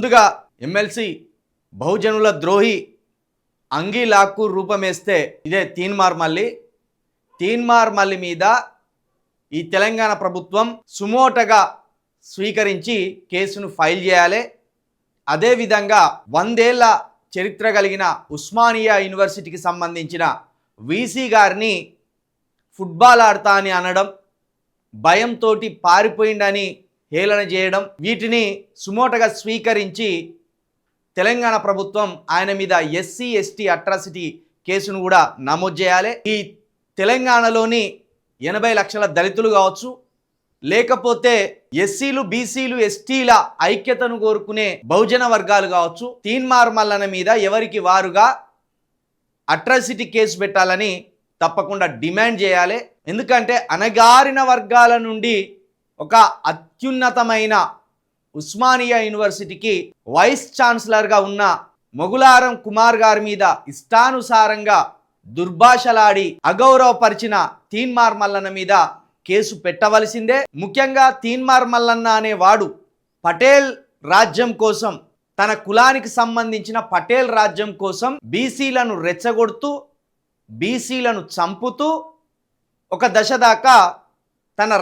ముందుగా ఎమ్మెల్సీ బహుజనుల ద్రోహి అంగీ లాక్కు రూపమేస్తే ఇదే తీన్మార్ మల్లి మీద ఈ తెలంగాణ ప్రభుత్వం సుమోటగా స్వీకరించి కేసును ఫైల్ చేయాలి. అదేవిధంగా 100 ఏళ్ల చరిత్ర కలిగిన ఉస్మానియా యూనివర్సిటీకి సంబంధించిన వీసీ గారిని ఫుట్బాల్ ఆడతా అని అనడం, భయంతో పారిపోయిండని హేళన చేయడం, వీటిని సుమోటగా స్వీకరించి తెలంగాణ ప్రభుత్వం ఆయన మీద ఎస్సీ ఎస్టీ అట్రాసిటీ కేసును కూడా నమోదు చేయాలి. ఈ తెలంగాణలోని 80 లక్షల దళితులు కావచ్చు, లేకపోతే ఎస్సీలు బీసీలు ఎస్టీల ఐక్యతను కోరుకునే బహుజన వర్గాలు కావచ్చు, తీన్మార్ మల్లన్న మీద ఎవరికి వారుగా అట్రాసిటీ కేసు పెట్టాలని తప్పకుండా డిమాండ్ చేయాలి. ఎందుకంటే అణగారిన వర్గాల నుండి ఒక అత్యున్నతమైన ఉస్మానియా యూనివర్సిటీకి వైస్ ఛాన్సలర్గా ఉన్న మొగులారం కుమార్ గారి మీద ఇష్టానుసారంగా దుర్భాషలాడి అగౌరవపరిచిన తీన్మార్ మల్లన్న మీద కేసు పెట్టవలసిందే. ముఖ్యంగా తీన్మార్ మల్లన్న అనేవాడు పటేల్ రాజ్యం కోసం, తన కులానికి సంబంధించిన పటేల్ రాజ్యం కోసం బీసీలను రెచ్చగొడుతూ, బీసీలను చంపుతూ ఒక దశ దాకా తన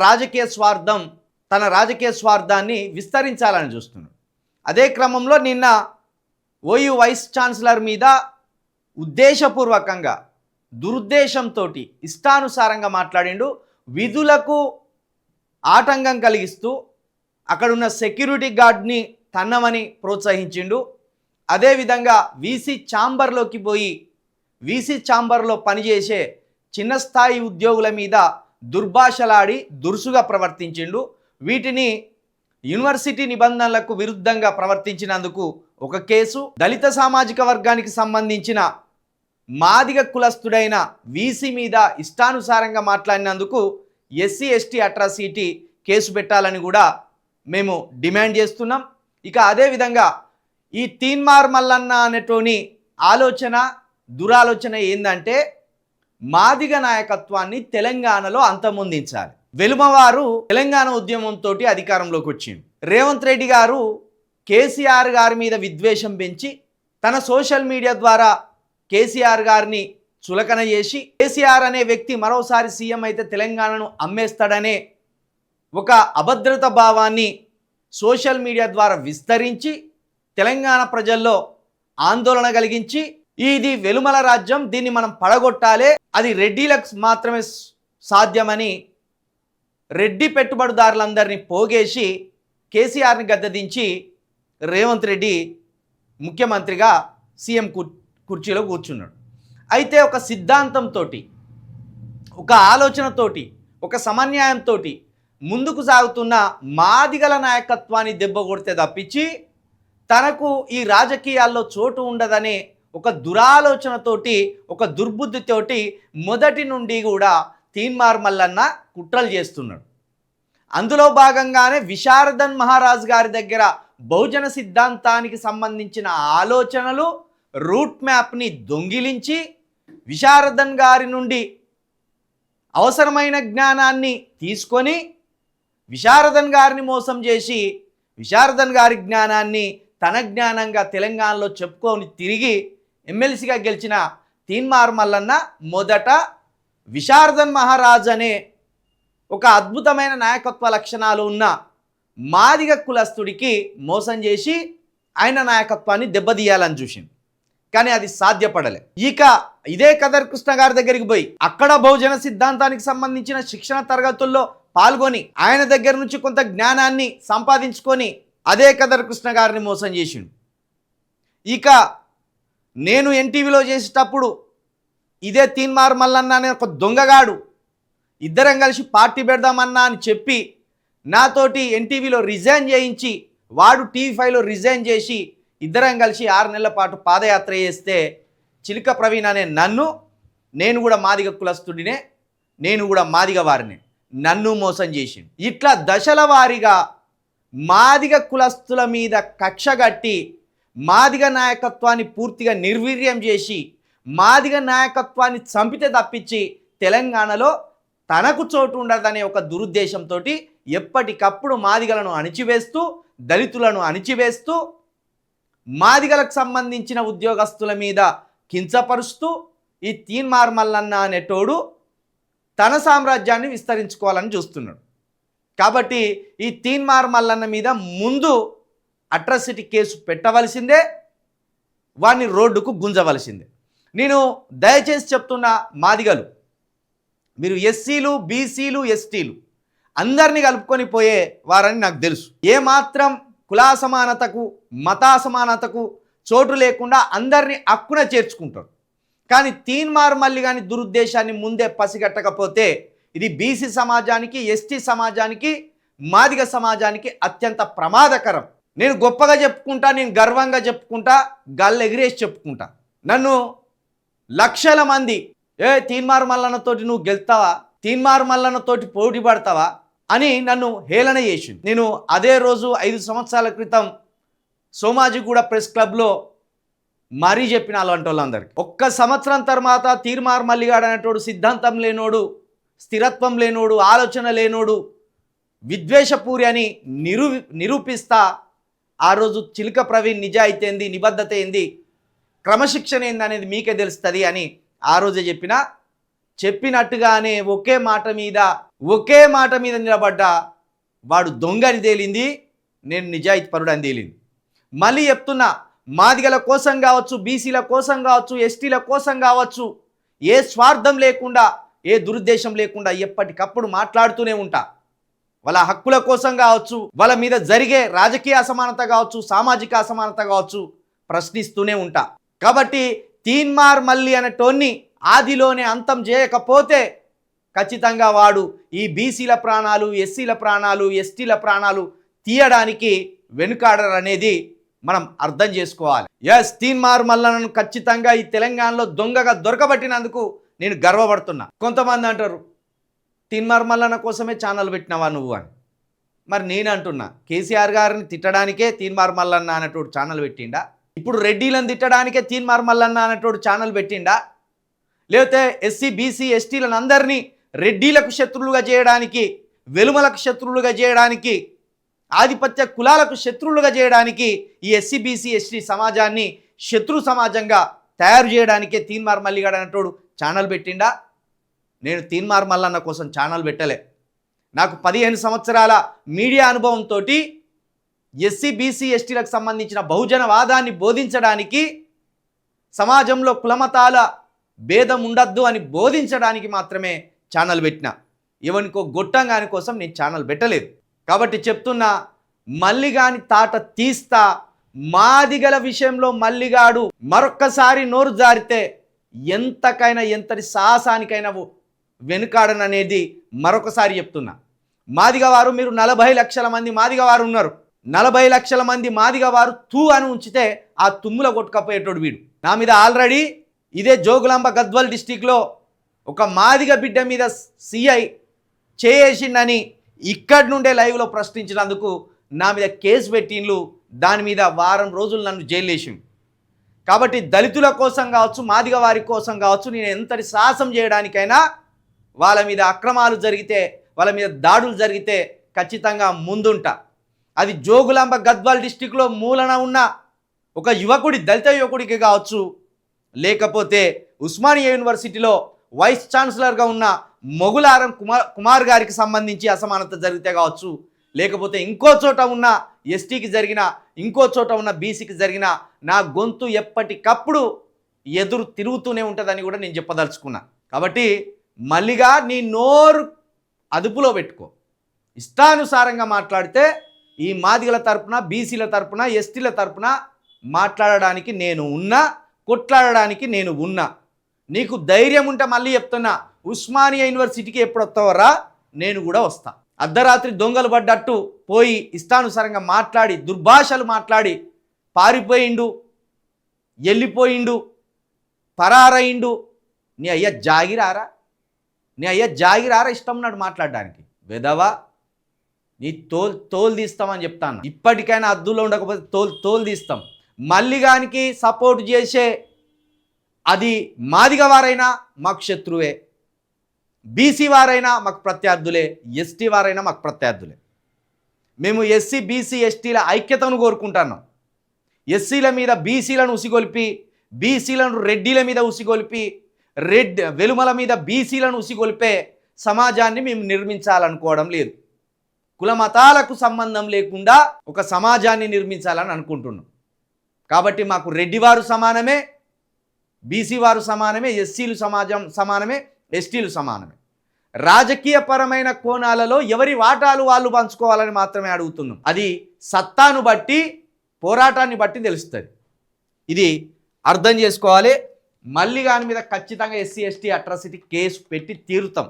రాజకీయ స్వార్థాన్ని విస్తరించాలని చూస్తున్నాడు. అదే క్రమంలో నిన్న ఓయూ వైస్ ఛాన్సలర్ మీద ఉద్దేశపూర్వకంగా దురుద్దేశంతో ఇష్టానుసారంగా మాట్లాడిండు. విధులకు ఆటంకం కలిగిస్తూ అక్కడున్న సెక్యూరిటీ గార్డ్ని తన్నమని ప్రోత్సహించిండు. అదేవిధంగా వీసీ ఛాంబర్లోకి పోయి వీసీ ఛాంబర్లో పనిచేసే చిన్న స్థాయి ఉద్యోగుల మీద దుర్భాషలాడి దురుసుగా ప్రవర్తించిండు. వీటిని యూనివర్సిటీ నిబంధనలకు విరుద్ధంగా ప్రవర్తించినందుకు ఒక కేసు, దళిత సామాజిక వర్గానికి సంబంధించిన మాదిగ కులస్తుడైన వీసీ మీద ఇష్టానుసారంగా మాట్లాడినందుకు ఎస్సీ ఎస్టీ అట్రాసిటీ కేసు పెట్టాలని కూడా మేము డిమాండ్ చేస్తున్నాం. ఇక అదేవిధంగా ఈ తీన్మార్ మల్లన్న అనేటోని దురాలోచన ఏంటంటే మాదిగ నాయకత్వాన్ని తెలంగాణలో అంతమొందించాలి. వెలుమవారు తెలంగాణ ఉద్యమంతో అధికారంలోకి వచ్చింది. రేవంత్ రెడ్డి గారు కేసీఆర్ గారి మీద విద్వేషం పెంచి తన సోషల్ మీడియా ద్వారా కేసీఆర్ గారిని చులకన చేసి, కేసీఆర్ అనే వ్యక్తి మరోసారి సీఎం అయితే తెలంగాణను అమ్మేస్తాడనే ఒక అభద్రత భావాన్ని సోషల్ మీడియా ద్వారా విస్తరించి తెలంగాణ ప్రజల్లో ఆందోళన కలిగించి, ఇది వెలుమల రాజ్యం, దీన్ని మనం పడగొట్టాలి, అది రెడ్డిలకు మాత్రమే సాధ్యమని రెడ్డి పెట్టుబడిదారులందరినీ పోగేసి కేసీఆర్ని గద్దెదించి రేవంత్ రెడ్డి ముఖ్యమంత్రిగా సీఎం కుర్చీలో కూర్చున్నాడు. అయితే ఒక సిద్ధాంతంతో, ఒక ఆలోచనతోటి, ఒక సమన్యాయంతో ముందుకు సాగుతున్న మాదిగల నాయకత్వాన్ని దెబ్బ కొడితే తప్పించి తనకు ఈ రాజకీయాల్లో చోటు ఉండదనే ఒక దురాలోచనతోటి, ఒక దుర్బుద్ధితోటి మొదటి నుండి కూడా తీన్మార్ మల్లన్న కుట్రలు చేస్తున్నాడు. అందులో భాగంగానే విశారదన్ మహారాజ్ గారి దగ్గర బహుజన సిద్ధాంతానికి సంబంధించిన ఆలోచనలు, రూట్ మ్యాప్ని దొంగిలించి విశారదన్ గారి నుండి అవసరమైన జ్ఞానాన్ని తీసుకొని విశారదన్ గారిని మోసం చేసి విశారదన్ గారి జ్ఞానాన్ని తన జ్ఞానంగా తెలంగాణలో చెప్పుకొని తిరిగి ఎమ్మెల్సీగా గెలిచిన తీన్మార్ మల్లన్న మొదట విశారదన్ మహారాజ్ అనే ఒక అద్భుతమైన నాయకత్వ లక్షణాలు ఉన్న మాదిగ కులస్తుడికి మోసం చేసి ఆయన నాయకత్వాన్ని దెబ్బతీయాలని చూసింది. కానీ అది సాధ్యపడలే. ఇక ఇదే కదర్ కృష్ణ గారి దగ్గరికి పోయి అక్కడ బహుజన సిద్ధాంతానికి సంబంధించిన శిక్షణ తరగతుల్లో పాల్గొని ఆయన దగ్గర నుంచి కొంత జ్ఞానాన్ని సంపాదించుకొని అదే కదర్ కృష్ణ గారిని మోసం చేసిండు. ఇక నేను ఎన్టీవీలో చేసేటప్పుడు ఇదే తీన్మార్ మల్లన్న అనే ఒక దొంగగాడు ఇద్దరం కలిసి పార్టీ పెడదామన్నా అని చెప్పి నాతోటి ఎన్టీవీలో రిజైన్ చేయించి వాడు టీవీ5లో రిజైన్ చేసి ఇద్దరం కలిసి 6 నెలల పాటు పాదయాత్ర చేస్తే చిలుక ప్రవీణ్ అనే నేను కూడా మాదిగ కులస్తుడినే, నేను కూడా మాదిగ వారినే, నన్ను మోసం చేసిండు. ఇట్లా దశల వారీగా మాదిగ కులస్తుల మీద కక్షగట్టి మాదిగ నాయకత్వాన్ని పూర్తిగా నిర్వీర్యం చేసి మాదిగ నాయకత్వాన్ని చంపితే తప్పించి తెలంగాణలో తనకు చోటు ఉండదనే ఒక దురుద్దేశంతో ఎప్పటికప్పుడు మాదిగలను అణిచివేస్తూ, దళితులను అణిచివేస్తూ మాదిగలకు సంబంధించిన ఉద్యోగస్తుల మీద కించపరుస్తూ ఈ తీన్మార్ మల్లన్న అనేటోడు తన సామ్రాజ్యాన్ని విస్తరించుకోవాలని చూస్తున్నాడు. కాబట్టి ఈ తీన్మార్ మల్లన్న మీద ముందు అట్రాసిటీ కేసు పెట్టవలసిందే, వాడిని రోడ్డుకు గుంజవలసిందే. నేను దయచేసి చెప్తున్నా, మాదిగలు మీరు ఎస్సీలు, బీసీలు, ఎస్టీలు అందరినీ కలుపుకొని పోయే వారని నాకు తెలుసు. ఏమాత్రం కులాసమానతకు, మతాసమానతకు చోటు లేకుండా అందరినీ అక్కున చేర్చుకుంటారు. కానీ తీన్మార్ మల్లి కానీ దురుద్దేశాన్ని ముందే పసిగట్టకపోతే ఇది బీసీ సమాజానికి, ఎస్టీ సమాజానికి, మాదిగ సమాజానికి అత్యంత ప్రమాదకరం. నేను గొప్పగా చెప్పుకుంటా, నేను గర్వంగా చెప్పుకుంటా, గల్ల ఎగిరేసి చెప్పుకుంటా. నన్ను లక్షల మంది తీన్మార్ మల్లన్నతోటి నువ్వు గెలుస్తావా, తీన్మార్ మల్లన్నతోటి పోటీ పడతావా అని నన్ను హేళన చేసింది. నేను అదే రోజు 5 సంవత్సరాల క్రితం సోమాజిగూడ ప్రెస్ క్లబ్లో మరీ చెప్పిన అలాంటి వాళ్ళందరికీ. 1 సంవత్సరం తర్వాత తీన్మార్ మల్లిగాడు అనేటోడు సిద్ధాంతం లేనోడు, స్థిరత్వం లేనోడు, ఆలోచన లేనోడు, విద్వేషపూరి అని నిరూపిస్తా. ఆ రోజు చిలుక ప్రవీణ్ నిజాయితీ ఏంది, నిబద్ధత ఏంది, క్రమశిక్షణ ఏంది అనేది మీకే తెలుస్తుంది అని ఆ రోజే చెప్పినట్టుగానే ఒకే మాట మీద నిలబడ్డా. వాడు దొంగని తేలింది, నేను నిజాయితీ పరుడు అని తేలింది. మళ్ళీ చెప్తున్నా, మాదిగల కోసం కావచ్చు, బీసీల కోసం కావచ్చు, ఎస్టీల కోసం కావచ్చు, ఏ స్వార్థం లేకుండా, ఏ దురుద్దేశం లేకుండా ఎప్పటికప్పుడు మాట్లాడుతూనే ఉంటా. వాళ్ళ హక్కుల కోసం కావచ్చు, వాళ్ళ మీద జరిగే రాజకీయ అసమానత కావచ్చు, సామాజిక అసమానత కావచ్చు, ప్రశ్నిస్తూనే ఉంటా. కాబట్టి తీన్మార్ మల్లి అనేటోన్ని ఆదిలోనే అంతం చేయకపోతే ఖచ్చితంగా వాడు ఈ బీసీల ప్రాణాలు, ఎస్సీల ప్రాణాలు, ఎస్టీల ప్రాణాలు తీయడానికి వెనుకాడరనేది మనం అర్థం చేసుకోవాలి. ఎస్, తీన్మార్ మల్లన్నను ఖచ్చితంగా ఈ తెలంగాణలో దొంగగా దొరకబట్టినందుకు నేను గర్వపడుతున్నా. కొంతమంది అంటారు, తీన్మార్ మల్లన్న కోసమే ఛానల్ పెట్టినావా నువ్వు అని. మరి నేను అంటున్నా, కేసీఆర్ గారిని తిట్టడానికే తీన్మార్ మల్లన్న అనేటోడు ఛానల్ పెట్టిండా? ఇప్పుడు రెడ్డిలను తిట్టడానికే తీన్మార్ మల్లన్న అనేటోడు ఛానల్ పెట్టిండా? లేకపోతే ఎస్సీ, బీసీ, ఎస్టీలను అందరినీ రెడ్డిలకు శత్రువులుగా చేయడానికి, వెలుమలకు శత్రువులుగా చేయడానికి, ఆధిపత్య కులాలకు శత్రువులుగా చేయడానికి ఈ ఎస్సీ, బీసీ, ఎస్టీ సమాజాన్ని శత్రు సమాజంగా తయారు చేయడానికే తీన్మార్ మల్లిగాడు అనేటోడు ఛానల్ పెట్టిండా? నేను తీన్మార్ మల్లన్న కోసం ఛానల్ పెట్టలే. నాకు 15 సంవత్సరాల మీడియా అనుభవంతో ఎస్సీ, బీసీ, ఎస్టీలకు సంబంధించిన బహుజనవాదాన్ని బోధించడానికి, సమాజంలో కులమతాల భేదం ఉండద్దు అని బోధించడానికి మాత్రమే ఛానల్ పెట్టిన. ఎవరికో గొట్టంగాని కోసం నేను ఛానల్ పెట్టలేదు. కాబట్టి చెప్తున్నా, మల్లిగాని తాట తీస్తా. మాదిగల విషయంలో మల్లిగాడు మరొక్కసారి నోరు జారితే ఎంతకైనా, ఎంతటి సాహసానికైనా వెనుకాడననేది మరొకసారి చెప్తున్నా. మాదిగవారు మీరు 40 లక్షల మంది మాదిగవారు ఉన్నారు. 40 లక్షల మంది మాదిగవారు తూ అని ఉంచితే ఆ తుమ్ముల కొట్టుకపోయేటోడు వీడు. నా మీద ఆల్రెడీ ఇదే జోగులాంబ గద్వాల్ డిస్టిక్లో ఒక మాదిగ బిడ్డ మీద సిఐ చేసిండని ఇక్కడి నుండే లైవ్లో ప్రశ్నించినందుకు నా మీద కేసు పెట్టిండ్లు. దాని మీద వారం రోజులు నన్ను జైలు వేసిండు. కాబట్టి దళితుల కోసం కావచ్చు, మాదిగ వారి కోసం కావచ్చు, నేను ఎంతటి సాహసం చేయడానికైనా, వాళ్ళ మీద అక్రమాలు జరిగితే, వాళ్ళ మీద దాడులు జరిగితే ఖచ్చితంగా ముందుంటా. అది జోగులాంబ గద్వాల్ డిస్టిక్లో మూలన ఉన్న ఒక యువకుడి, దళిత యువకుడికి కావచ్చు, లేకపోతే ఉస్మానియా యూనివర్సిటీలో వైస్ ఛాన్సలర్గా ఉన్న మొగులారం కుమార్ గారికి సంబంధించి అసమానత జరిగితే కావచ్చు, లేకపోతే ఇంకో చోట ఉన్న ఎస్టీకి జరిగిన, ఇంకో చోట ఉన్న బీసీకి జరిగిన, నా గొంతు ఎప్పటికప్పుడు ఎదురు తిరుగుతూనే ఉంటుందని కూడా నేను చెప్పదలుచుకున్నా. కాబట్టి మల్లిగా నీ నోరు అదుపులో పెట్టుకో. ఇష్టానుసారంగా మాట్లాడితే ఈ మాదిగల తరపున, బీసీల తరపున, ఎస్టీల తరపున మాట్లాడడానికి నేను ఉన్నా, కొట్లాడడానికి నేను ఉన్నా. నీకు ధైర్యం ఉంటే మళ్ళీ చెప్తున్నా, ఉస్మానియా యూనివర్సిటీకి ఎప్పుడు వస్తావరా, నేను కూడా వస్తా. అర్ధరాత్రి దొంగలు పడ్డట్టు పోయి ఇష్టానుసారంగా మాట్లాడి, దుర్భాషలు మాట్లాడి పారిపోయిండు, వెళ్ళిపోయిండు, పరారయిండు. నీ అయ్యా జాగిరారా, నీ అయ్యా జాగిరారా ఇష్టం ఉన్నాడు మాట్లాడడానికి? వెదవా, నీ తోలు తీస్తామని చెప్తాను. ఇప్పటికైనా అద్దులో ఉండకపోతే తోలు తీస్తాం. మల్లిగానికి సపోర్ట్ చేసే అది మాదిగ వారైనా మాకు శత్రువే, బీసీ వారైనా మాకు ప్రత్యర్థులే, ఎస్టీ వారైనా మాకు ప్రత్యర్థులే. మేము ఎస్సీ, బీసీ, ఎస్టీల ఐక్యతను కోరుకుంటున్నాం. ఎస్సీల మీద బీసీలను ఉసిగొల్పి, బీసీలను రెడ్డిల మీద ఉసిగొల్పి, వెలుమల మీద బీసీలను ఉసిగొల్పే సమాజాన్ని మేము నిర్మించాలనుకోవడం లేదు. కుల మతాలకు సంబంధం లేకుండా ఒక సమాజాన్ని నిర్మించాలని అనుకుంటున్నాం. కాబట్టి మాకు రెడ్డివారు సమానమే, బీసీ వారు సమానమే, ఎస్సీలు సమాజం సమానమే, ఎస్టీలు సమానమే. రాజకీయపరమైన కోణాలలో ఎవరి వాటాలు వాళ్ళు పంచుకోవాలని మాత్రమే అడుగుతున్నాం. అది సత్తాను బట్టి, పోరాటాన్ని బట్టి తెలుస్తుంది. ఇది అర్థం చేసుకోవాలి. మళ్ళీ దాని మీద ఖచ్చితంగా ఎస్సీ ఎస్టీ అట్రాసిటీ కేసు పెట్టి తీరుతాం.